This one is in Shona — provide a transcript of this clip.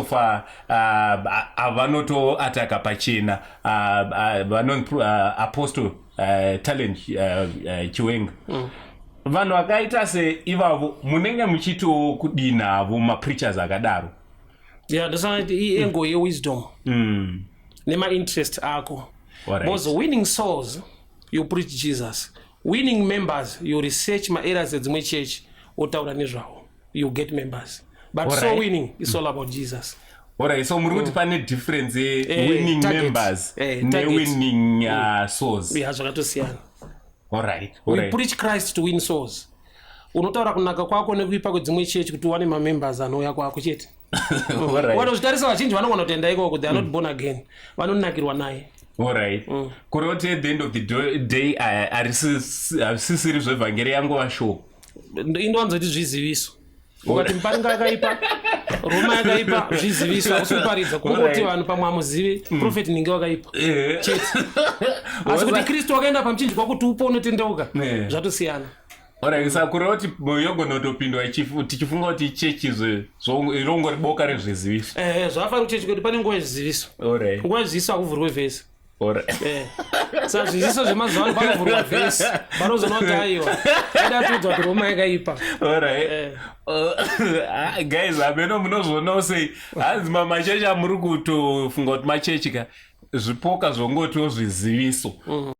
vanotofa vanotoataka pachena apostle talent Chiwenga. Vanhu vakaita seivavo munenge muchito kudinavo mapreachers akadaro. Yeah, that's engo wisdom. Nema interest ako. Because winning souls, you preach Jesus. Winning members, you research my areas at the church. You get members. But so winning is all about Jesus. Alright, so muruti pane difference winning members ne winning souls. Yeah, so alright. We preach Christ to win souls. Unotaura kunaka kwako nekuipa kwedzimwe church kuti wane ma members anouya kwako chete. What was tarisa vachinji vanogona kutenda ikoko, they are not born again. Vanonakirwa naye. Alright. Kuroti at the end of the day arisisiri zvevhangeri yangu vasho. Indonzoti zviziviso. Ukati Muparinga akaipa, Roma yakaipa, zviziviso akusuparidza kungoti vanhu pamwe amuzivi prophet ninge wakaipa. Chete. Asi kuti Kristu wakaenda pamuchinji kwakuti upo unotendeuka. Zvatosiyana. Alright, sakuroti moyogonotopindwa tichifunga kuti chechi irongori boka rezviziviso. Zvafanira kuti chechi kuti pane nguva yezviziviso. Alright. Nguva yezviziviso akuvhurwe vhesi. Alright. Saka zviziviso zvemazuva ano panovhurwa vhesi. Vanozonoti aiwa. Idatudzwa kuti Roma yakaipa. Alright. Guys, ameno munozvoona sei hanzi machechi amuri kutofunga kuti machechi ka zvipoka zvongotiwo zviziviso.